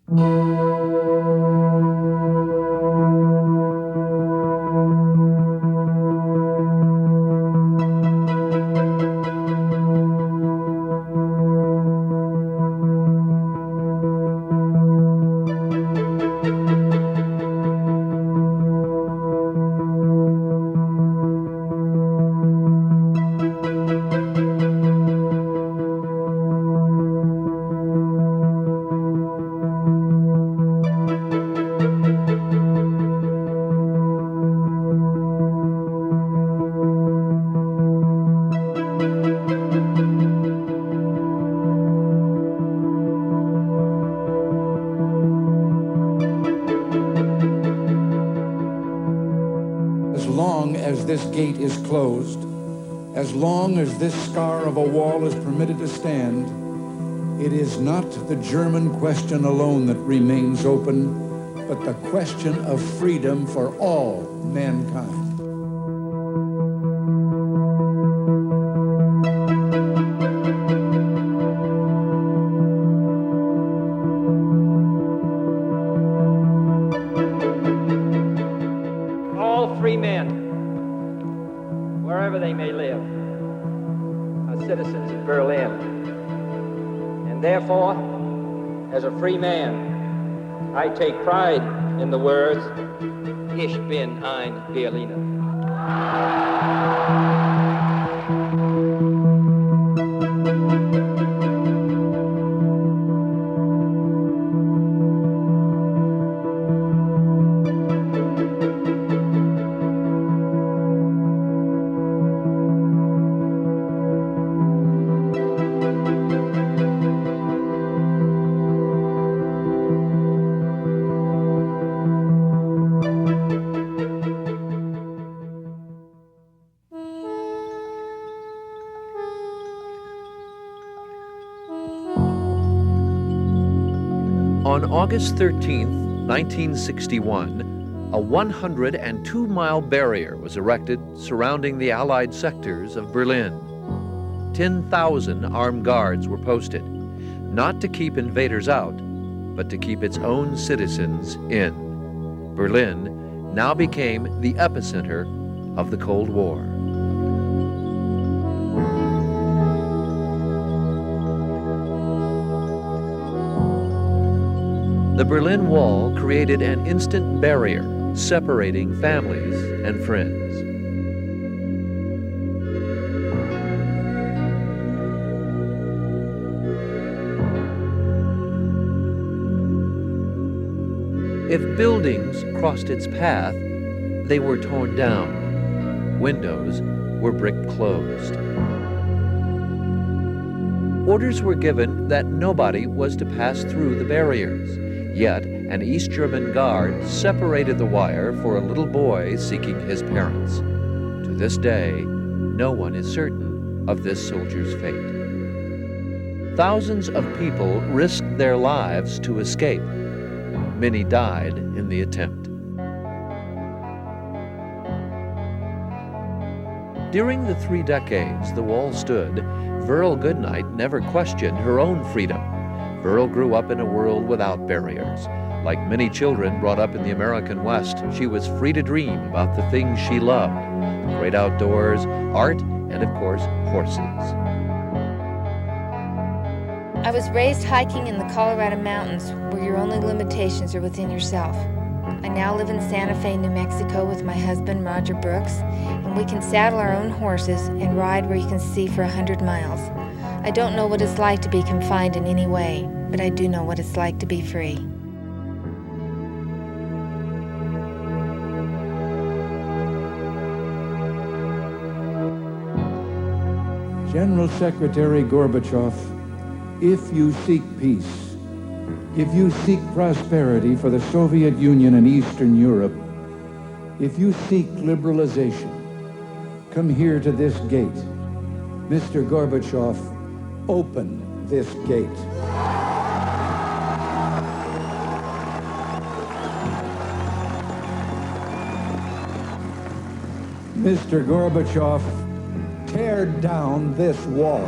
As long as this gate is closed, as long as this scar of a wall is permitted to stand, it is not the German question alone that remains open, but the question of freedom for all mankind. All free men, wherever they may live, are citizens of Berlin. And therefore, as a free man, I take pride in the words, Ich bin ein Berliner. On August 13, 1961, a 102-mile barrier was erected surrounding the Allied sectors of Berlin. 10,000 armed guards were posted, not to keep invaders out, but to keep its own citizens in. Berlin now became the epicenter of the Cold War. The Berlin Wall created an instant barrier separating families and friends. If buildings crossed its path, they were torn down. Windows were brick closed. Orders were given that nobody was to pass through the barriers. Yet, an East German guard separated the wire for a little boy seeking his parents. To this day, no one is certain of this soldier's fate. Thousands of people risked their lives to escape. Many died in the attempt. During the 3 decades the wall stood, Verl Goodnight never questioned her own freedom. Verl grew up in a world without barriers. Like many children brought up in the American West, she was free to dream about the things she loved: the great outdoors, art, and of course, horses. I was raised hiking in the Colorado mountains, where your only limitations are within yourself. I now live in Santa Fe, New Mexico with my husband, Roger Brooks, and we can saddle our own horses and ride where you can see for 100 miles. I don't know what it's like to be confined in any way, but I do know what it's like to be free. General Secretary Gorbachev, if you seek peace, if you seek prosperity for the Soviet Union and Eastern Europe, if you seek liberalization, come here to this gate. Mr. Gorbachev, open this gate. Mr. Gorbachev, tear down this wall.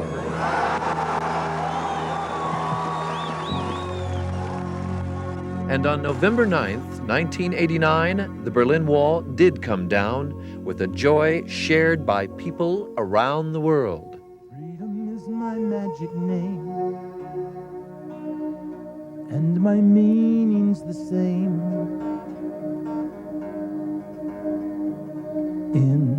And on November 9th, 1989, the Berlin Wall did come down with a joy shared by people around the world. Freedom is my magic name, and my meaning's the same. In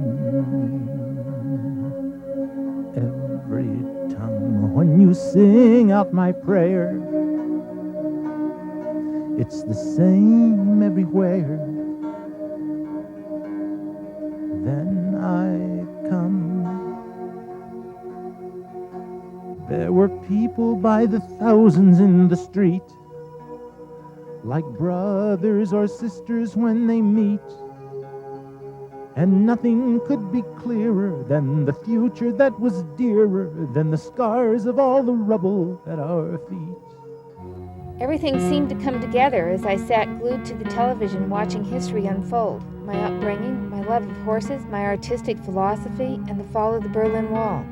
every tongue, when you sing out my prayer, it's the same everywhere. Then I come. There were people by the thousands in the street, like brothers or sisters when they meet. And nothing could be clearer than the future that was dearer than the scars of all the rubble at our feet. Everything seemed to come together as I sat glued to the television watching history unfold. My upbringing, my love of horses, my artistic philosophy, and the fall of the Berlin Wall.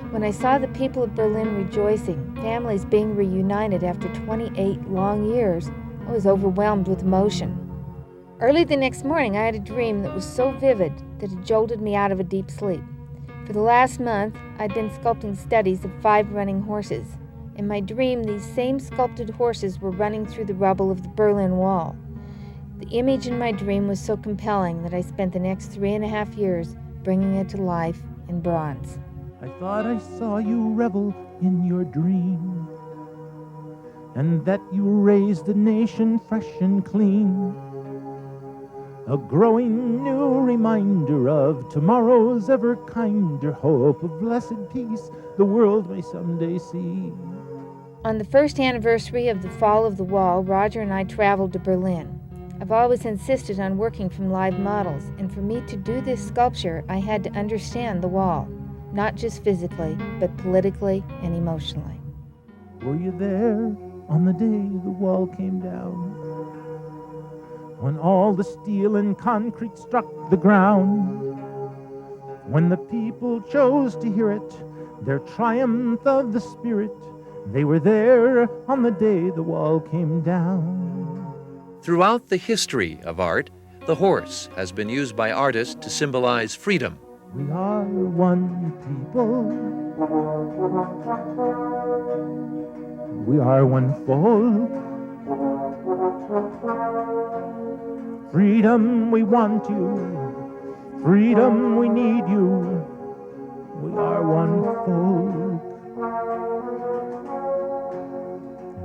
When I saw the people of Berlin rejoicing, families being reunited after 28 long years, I was overwhelmed with emotion. Early the next morning, I had a dream that was so vivid that it jolted me out of a deep sleep. For the last month, I'd been sculpting studies of 5 running horses. In my dream, these same sculpted horses were running through the rubble of the Berlin Wall. The image in my dream was so compelling that I spent the next 3.5 years bringing it to life in bronze. I thought I saw you revel in your dream, and that you raised the nation fresh and clean. A growing new reminder of tomorrow's ever kinder hope of blessed peace the world may someday see. On the first anniversary of the fall of the wall, Roger and I traveled to Berlin. I've always insisted on working from live models, and for me to do this sculpture, I had to understand the wall, not just physically, but politically and emotionally. Were you there on the day the wall came down? When all the steel and concrete struck the ground? When the people chose to hear it, their triumph of the spirit, they were there on the day the wall came down. Throughout the history of art, the horse has been used by artists to symbolize freedom. We are one people. We are one folk. Freedom, we want you. Freedom, we need you. We are one folk.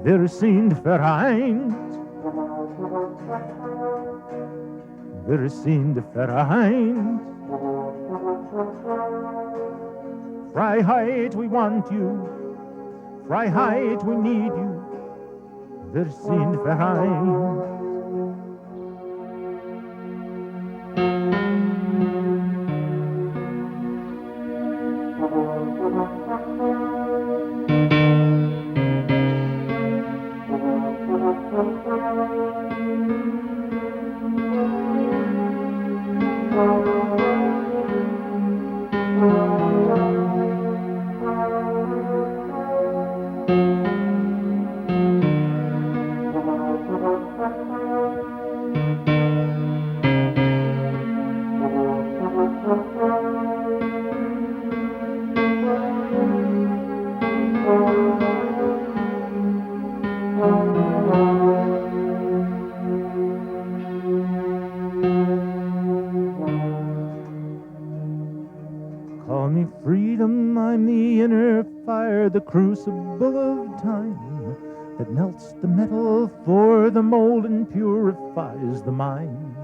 Wir sind vereint. Wir sind vereint. Freiheit, we want you. Freiheit, we need you. Wir sind vereint. Call me freedom, I'm the inner fire, the crucible of time that melts the metal for the mold and purifies the mind.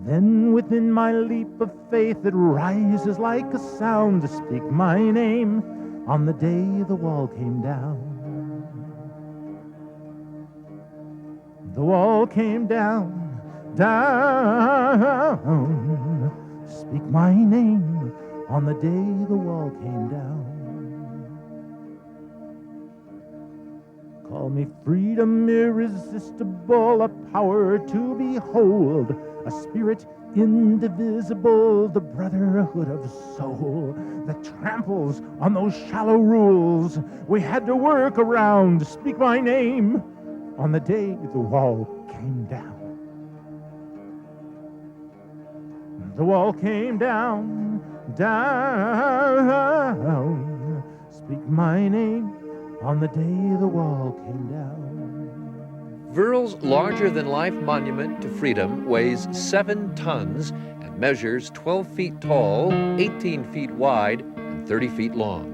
Then within my leap of faith it rises like a sound to speak my name on the day the wall came down. The wall came down. Down, speak my name on the day the wall came down. Call me freedom irresistible, a power to behold, a spirit indivisible, the brotherhood of soul, that tramples on those shallow rules we had to work around to speak my name on the day the wall came down. The wall came down, down. Speak my name on the day the wall came down. Wörl's larger-than-life monument to freedom weighs 7 tons and measures 12 feet tall, 18 feet wide, and 30 feet long.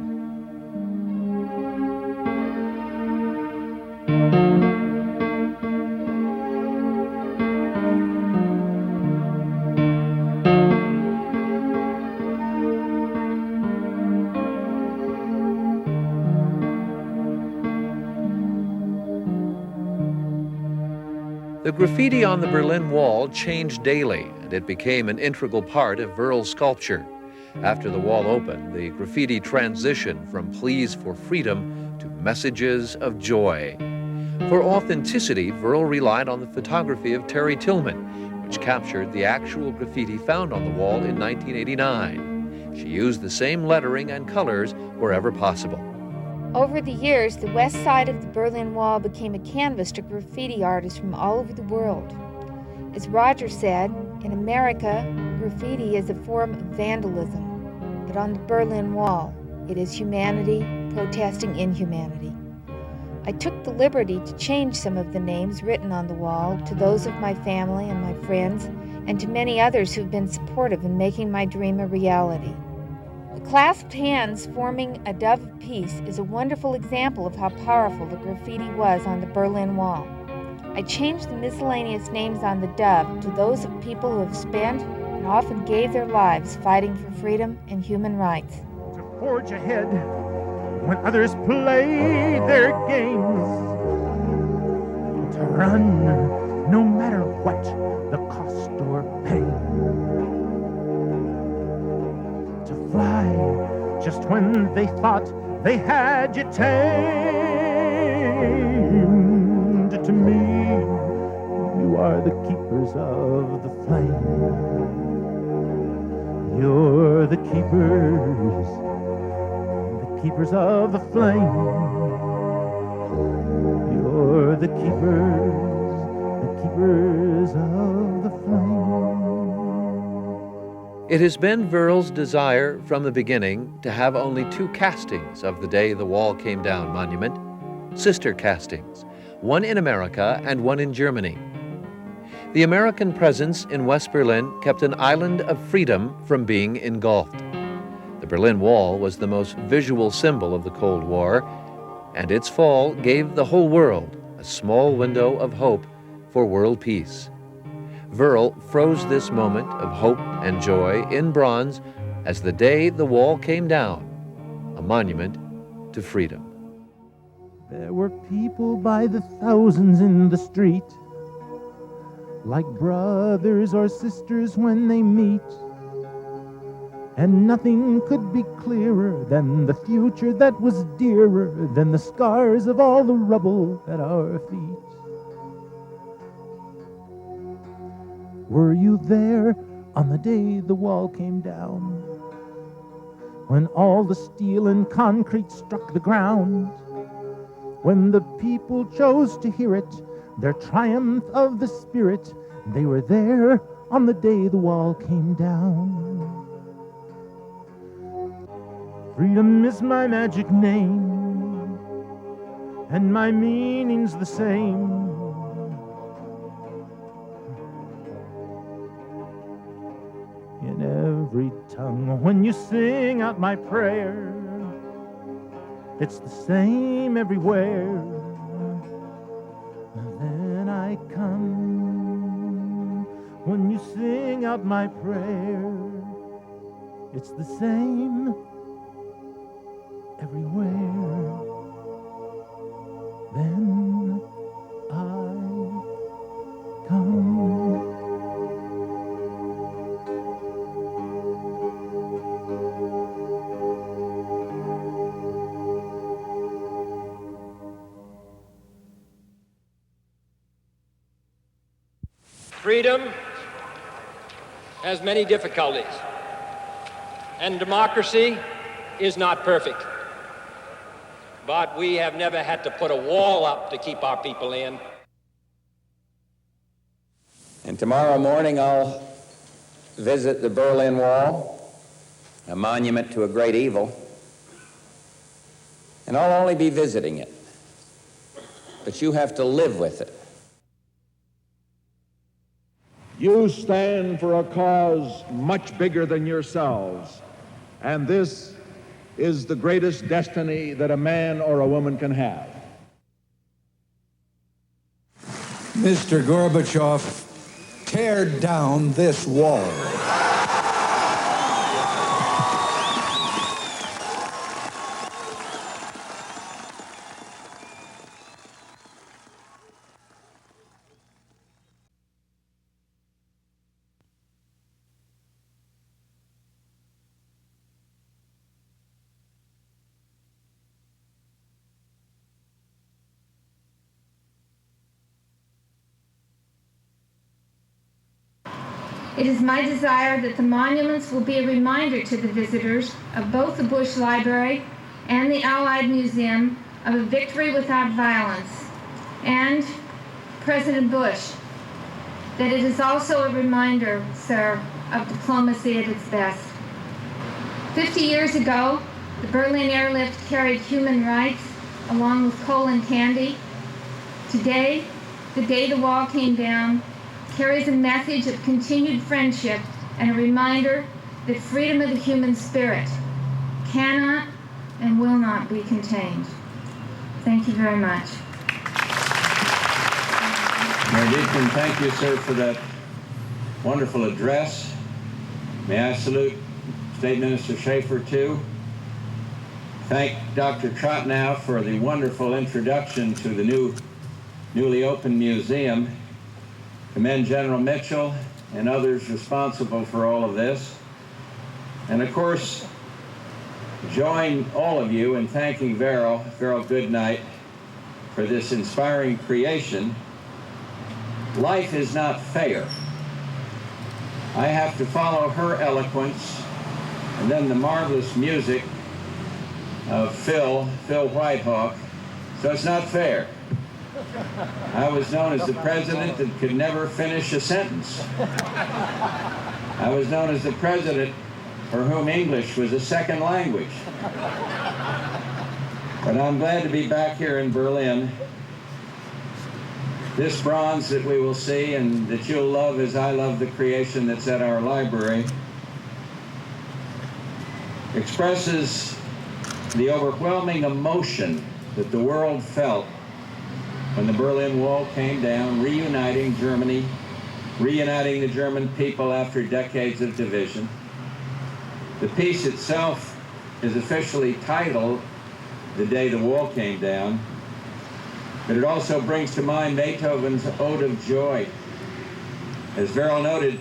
The graffiti on the Berlin Wall changed daily, and it became an integral part of Wörl's sculpture. After the wall opened, the graffiti transitioned from pleas for freedom to messages of joy. For authenticity, Wörl relied on the photography of Terry Tillman, which captured the actual graffiti found on the wall in 1989. She used the same lettering and colors wherever possible. Over the years, the west side of the Berlin Wall became a canvas to graffiti artists from all over the world. As Roger said, in America, graffiti is a form of vandalism. But on the Berlin Wall, it is humanity protesting inhumanity. I took the liberty to change some of the names written on the wall to those of my family and my friends, and to many others who've been supportive in making my dream a reality. The clasped hands forming a dove of peace is a wonderful example of how powerful the graffiti was on the Berlin Wall. I changed the miscellaneous names on the dove to those of people who have spent and often gave their lives fighting for freedom and human rights. To forge ahead when others play their games. To run no matter what the cost or pain. To fly just when they thought they had you tamed. To me, you are the keepers of the flame. You're the keepers of the flame. You're the keepers of the flame. It has been Wörl's desire from the beginning to have only 2 castings of the Day the Wall Came Down monument, sister castings, one in America and one in Germany. The American presence in West Berlin kept an island of freedom from being engulfed. The Berlin Wall was the most visual symbol of the Cold War, and its fall gave the whole world a small window of hope for world peace. Wörl froze this moment of hope and joy in bronze as the day the wall came down, a monument to freedom. There were people by the thousands in the street, like brothers or sisters when they meet. And nothing could be clearer than the future that was dearer than the scars of all the rubble at our feet. Were you there on the day the wall came down? When all the steel and concrete struck the ground? When the people chose to hear it, their triumph of the spirit, they were there on the day the wall came down. Freedom is my magic name, and my meaning's the same. In every tongue, when you sing out my prayer, it's the same everywhere. Then I come, when you sing out my prayer, it's the same everywhere. Then I come. Freedom has many difficulties, and democracy is not perfect, but we have never had to put a wall up to keep our people in. And tomorrow morning I'll visit the Berlin Wall, a monument to a great evil, and I'll only be visiting it, but you have to live with it. You stand for a cause much bigger than yourselves, and this is the greatest destiny that a man or a woman can have. Mr. Gorbachev, tear down this wall. It is my desire that the monuments will be a reminder to the visitors of both the Bush Library and the Allied Museum of a victory without violence, and President Bush, that it is also a reminder, sir, of diplomacy at its best. 50 years ago, the Berlin airlift carried human rights along with coal and candy. Today, the day the wall came down, carries a message of continued friendship and a reminder that freedom of the human spirit cannot and will not be contained. Thank you very much. Mayor Deacon, thank you, sir, for that wonderful address. May I salute State Minister Schaefer, too. Thank Dr. Trotnow for the wonderful introduction to the newly opened museum. Commend General Mitchell and others responsible for all of this. And of course, join all of you in thanking Verrill Goodnight, for this inspiring creation. Life is not fair. I have to follow her eloquence and then the marvelous music of Phil Whitehawk, so it's not fair. I was known as the president that could never finish a sentence. I was known as the president for whom English was a second language. But I'm glad to be back here in Berlin. This bronze that we will see and that you'll love as I love the creation that's at our library expresses the overwhelming emotion that the world felt when the Berlin Wall came down, reuniting Germany, reuniting the German people after decades of division. The piece itself is officially titled The Day the Wall Came Down, but it also brings to mind Beethoven's Ode of Joy. As Verrill noted,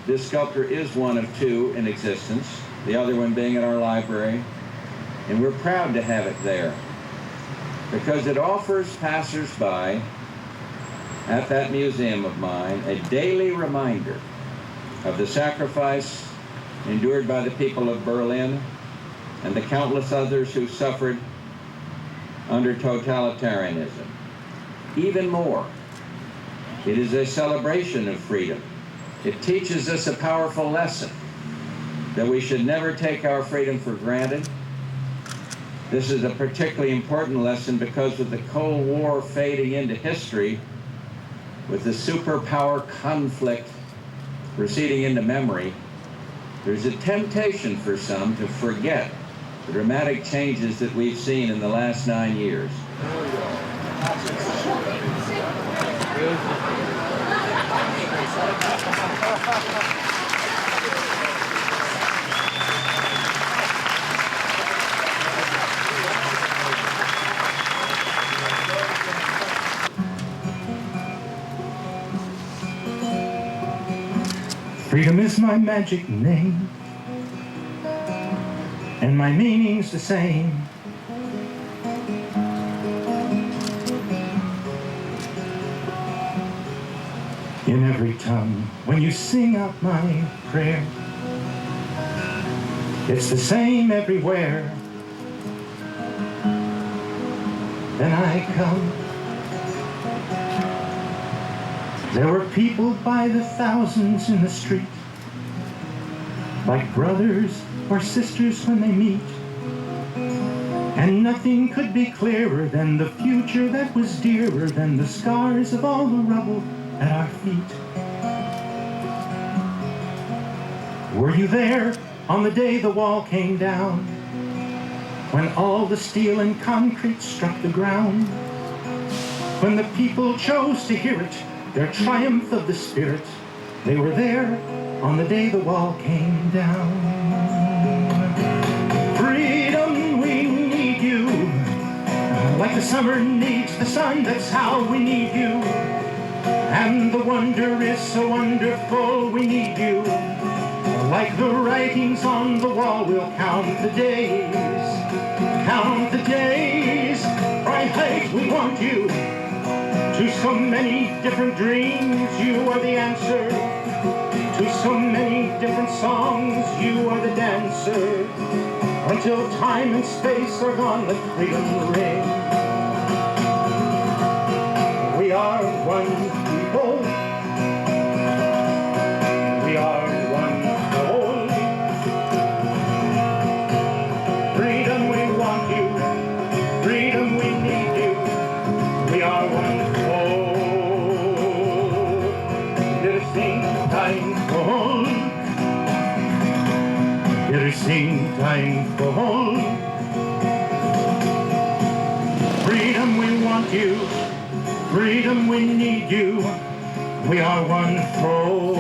this sculpture is one of two in existence, the other one being in our library, and we're proud to have it there, because it offers passers-by at that museum of mine a daily reminder of the sacrifice endured by the people of Berlin and the countless others who suffered under totalitarianism. Even more, it is a celebration of freedom. It teaches us a powerful lesson that we should never take our freedom for granted. This is a particularly important lesson because of the Cold War fading into history, with the superpower conflict receding into memory. There's a temptation for some to forget the dramatic changes that we've seen in the last 9 years. Freedom is my magic name, and my meaning's the same. In every tongue, when you sing out my prayer, It's the same everywhere. Then I come. There were people by the thousands in the street, like brothers or sisters when they meet. And nothing could be clearer than the future that was dearer than the scars of all the rubble at our feet. Were you there on the day the wall came down, when all the steel and concrete struck the ground, when the people chose to hear it, their triumph of the spirit? They were there on the day the wall came down. Freedom, we need you. Like the summer needs the sun, that's how we need you. And the wonder is so wonderful, we need you. Like the writings on the wall, we'll count the days. Count the days. Bright height, we want you. To so many different dreams, you are the answer. To so many different songs, you are the dancer. Until time and space are gone, let freedom ring. We are one people. We are one soul. Freedom, we want you. Freedom, we need you. We are one soul. Sing time for all. Freedom, we want you. Freedom, we need you. We are one folk.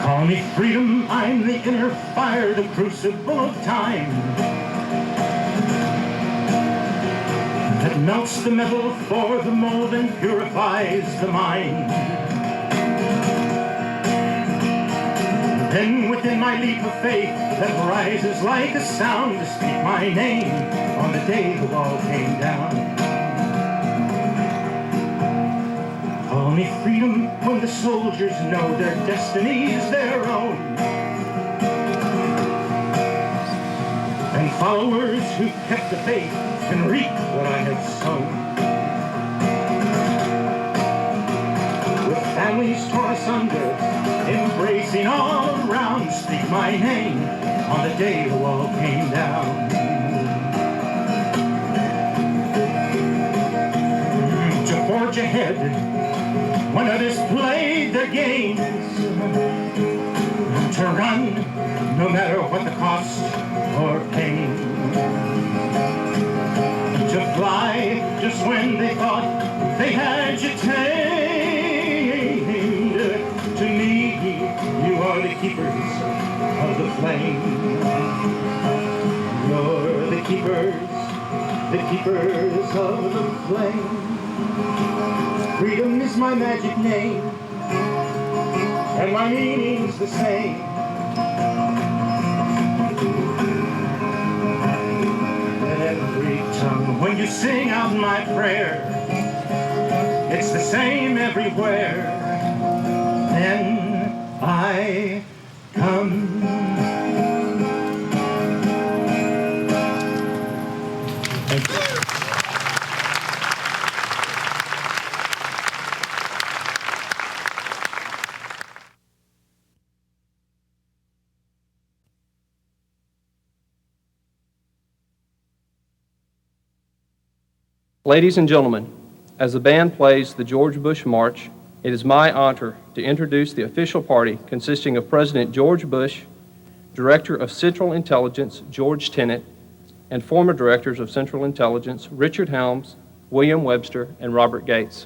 Call me freedom, I'm the inner fire, the crucible of time that melts the metal for the mold and purifies the mind. Then within my leap of faith that rises like a sound to speak my name on the day the wall came down. Call me freedom when the soldiers know their destiny is their own, and followers who kept the faith can reap what I have sown. With families torn asunder, embracing all around, speak my name on the day the wall came down. To forge ahead when others played their games, to run no matter what the cost or pain, to fly just when they thought they had you tamed. To me, you are the keepers of the flame. You're the keepers of the flame. Freedom is my magic name, and my meaning's the same. When you sing out my prayer, it's the same everywhere. Then I come. Thank you. Ladies and gentlemen, as the band plays the George Bush March, it is my honor to introduce the official party consisting of President George Bush, Director of Central Intelligence George Tenet, and former Directors of Central Intelligence Richard Helms, William Webster, and Robert Gates.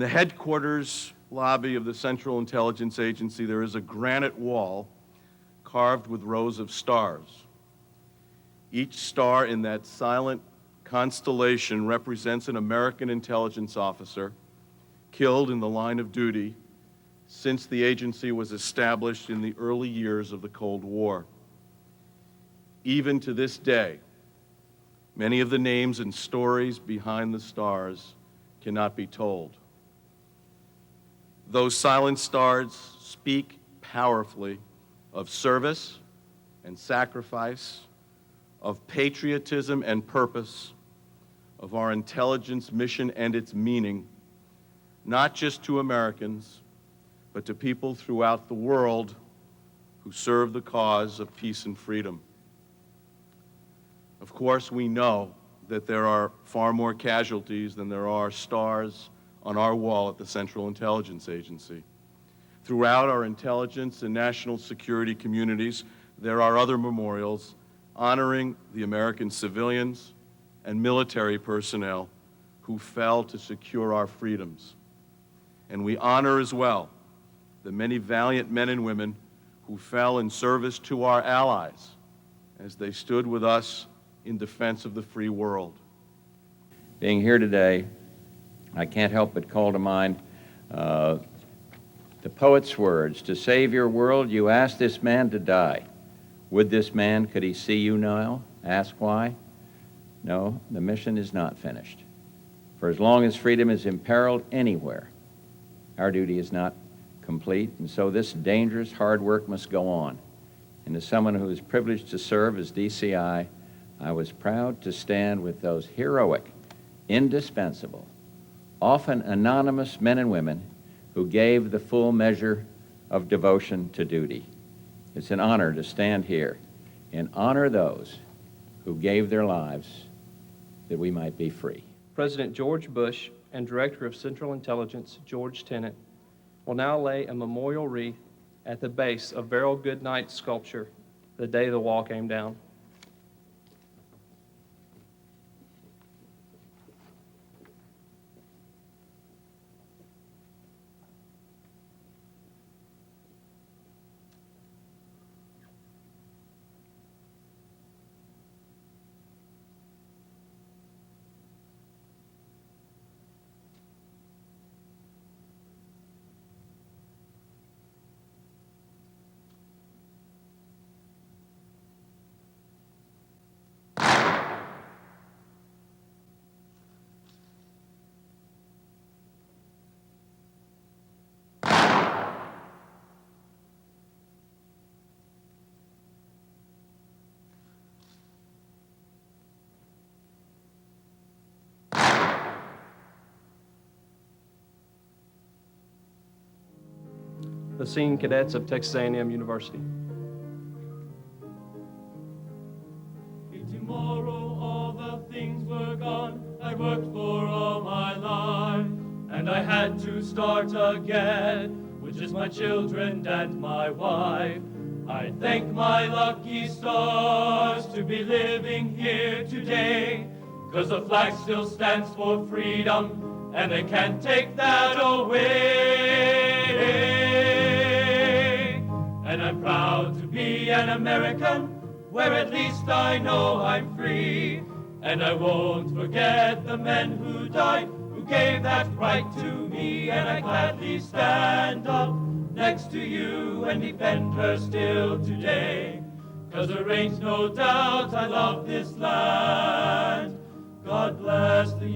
the headquarters lobby of the Central Intelligence Agency, there is a granite wall carved with rows of stars. Each star in that silent constellation represents an American intelligence officer killed in the line of duty since the agency was established in the early years of the Cold War. Even to this day, many of the names and stories behind the stars cannot be told. Those silent stars speak powerfully of service and sacrifice, of patriotism and purpose, of our intelligence mission and its meaning, not just to Americans, but to people throughout the world who serve the cause of peace and freedom. Of course, we know that there are far more casualties than there are stars on our wall at the Central Intelligence Agency. Throughout our intelligence and national security communities, there are other memorials honoring the American civilians and military personnel who fell to secure our freedoms. And we honor as well the many valiant men and women who fell in service to our allies as they stood with us in defense of the free world. Being here today, I can't help but call to mind the poet's words, "To save your world, you asked this man to die. Would this man, could he see you now? Ask why? No, the mission is not finished. For as long as freedom is imperiled anywhere, our duty is not complete, and so this dangerous hard work must go on. And as someone who is privileged to serve as DCI, I was proud to stand with those heroic, indispensable, often anonymous men and women who gave the full measure of devotion to duty. It's an honor to stand here and honor those who gave their lives that we might be free." President George Bush and Director of Central Intelligence George Tenet will now lay a memorial wreath at the base of Beryl Goodnight's sculpture, "The Day the Wall Came Down." The Singing Cadets of Texas A&M University. Tomorrow all the things were gone I worked for all my life, and I had to start again with just my children and my wife. I thank my lucky stars to be living here today, 'cause the flag still stands for freedom, and they can't take that away. And I'm proud to be an American, where at least I know I'm free. And I won't forget the men who died, who gave that right to me. And I gladly stand up next to you and defend her still today. 'Cause there ain't no doubt I love this land. God bless the